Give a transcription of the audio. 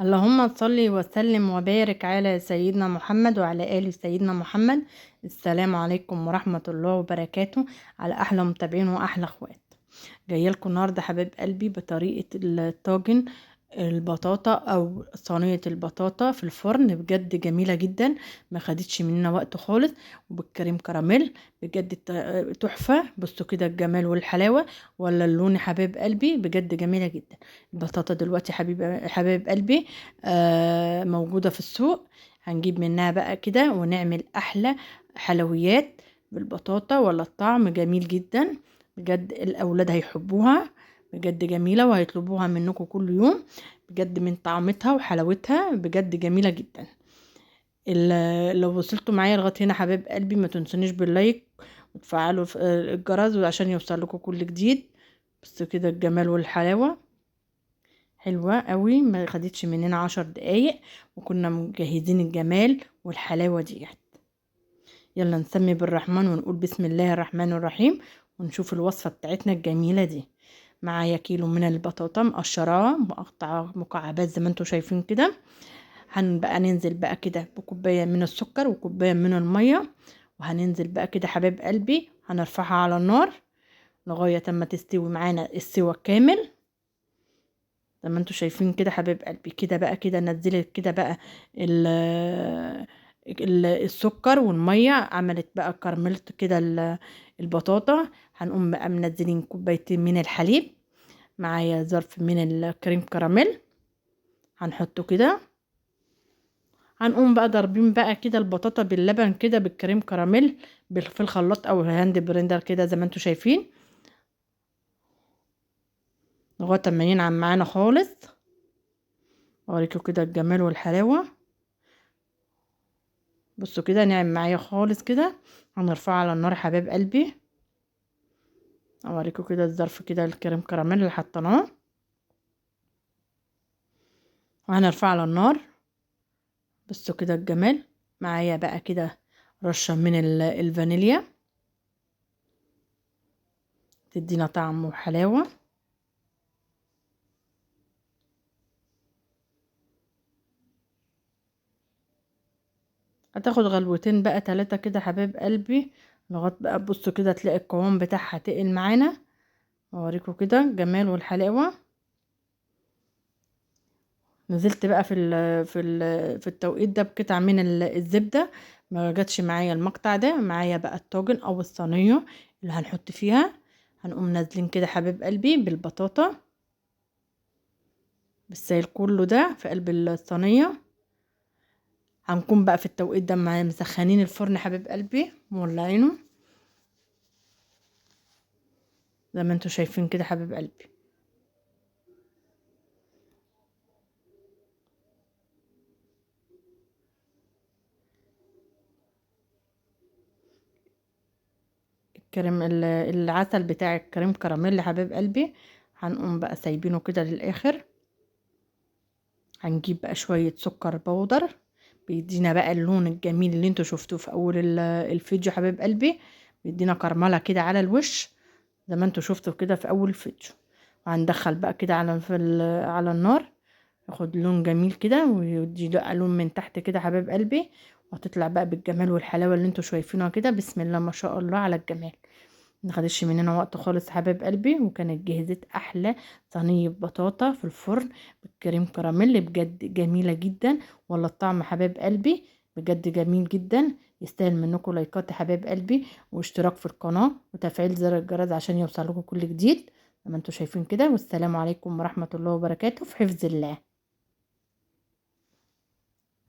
اللهم صل وسلم وبارك على سيدنا محمد وعلى آل سيدنا محمد. السلام عليكم ورحمة الله وبركاته على أحلى متابعين وأحلى أخوات. جايه لكم النهارده حبايب قلبي بطريقة الطاجن البطاطا او صينية البطاطا في الفرن، بجد جميلة جدا، ما خدتش مننا وقت خالص، وبالكريم كراميل بجد تحفة. بصوا كده الجمال والحلاوة ولا اللون حبايب قلبي، بجد جميلة جدا. البطاطا دلوقتي حبايب قلبي موجودة في السوق، هنجيب منها بقى كده ونعمل احلى حلويات بالبطاطا، ولا الطعم جميل جدا بجد. الاولاد هيحبوها، بجد جميلة وهيطلبوها منكم كل يوم، بجد من طعمتها وحلاوتها بجد جميلة جدا. لو وصلتوا معايا لغاية هنا حبايب قلبي ما تنسونيش باللايك وتفعلوا الجرس عشان يوصل لكم كل جديد. بس كده الجمال والحلاوة حلوة قوي، ما خدتش مننا 10 دقايق وكنا مجهزين الجمال والحلاوة دي. يلا نسمي بالرحمن ونقول بسم الله الرحمن الرحيم ونشوف الوصفة بتاعتنا الجميلة دي. معايا كيلو من البطاطا مقشراه مقطعة مكعبات زي ما انتوا شايفين كده. هنبقى ننزل بقى كده بكوباية من السكر وكوباية من المية، وهننزل بقى كده حبايب قلبي هنرفعها على النار لغاية اما تستوي معانا السوا كامل زي ما انتوا شايفين كده حبايب قلبي. كده بقى كده نزلت كده بقى السكر والميه، عملت بقى كرملت كده البطاطا. هنقوم بقى منزلين كوبايتين من الحليب، معايا ظرف من الكريم كراميل هنحطه كده. هنقوم بقى ضاربين بقى كده البطاطا باللبن كده بالكريم كراميل في الخلاط او الهاند بريندر كده زي ما انتوا شايفين لغايه ما ينعم معانا خالص. اوريكم كده الجمال والحلاوه. بصوا كده ناعم معايا خالص كده. هنرفعه على النار حبايب قلبي، اوريكم كده الظرف كده الكريم كراميل اللي حطيناه، وهنرفعه على النار. بصوا كده الجمال معايا بقى كده رشة من الفانيليا تدينا طعم وحلاوة. هتاخد غلوتين بقى 3 كده حبايب قلبي لغايه بقى بصوا كده تلاقي القوام بتاعها تقل معانا. اوريكم كده الجمال والحلاوه. نزلت بقى في التوقيت ده بقطع من الزبده، ما جاتش معايا المقطع ده، معايا بقى الطاجن او الصينيه اللي هنحط فيها. هنقوم نازلين كده حبيب قلبي بالبطاطا بالسائل كله ده في قلب الصينيه. هنكون بقى في التوقيت ده مسخنين الفرن حبيب قلبي مولعينه زي ما انتوا شايفين كده حبيب قلبي. الكريم العسل بتاع الكريم كراميل حبيب قلبي هنقوم بقى سايبينه كده للاخر. هنجيب بقى شوية سكر بودر بيدينا بقى اللون الجميل اللي انتوا شفتوه في اول الفيديو حبيب قلبي، بيدينا كرملة كده على الوش زي ما انتوا شفتوا كده في اول الفيديو. وهندخل بقى كده على النار ياخد لون جميل كده ويدي بقى لون من تحت كده حبيب قلبي، وهتطلع بقى بالجمال والحلاوة اللي انتوا شايفينها كده. بسم الله ما شاء الله على الجمال. مخدش مننا وقت خالص حبايب قلبي، وكانت جهزت احلى صينيه بطاطا في الفرن بالكريم كراميل بجد جميله جدا. ولا الطعم حبايب قلبي بجد جميل جدا. يستاهل منكم لايكات يا حبايب قلبي واشتراك في القناه وتفعيل زر الجرس عشان يوصل لكم كل جديد زي ما انتم شايفين كده. والسلام عليكم ورحمه الله وبركاته في حفظ الله.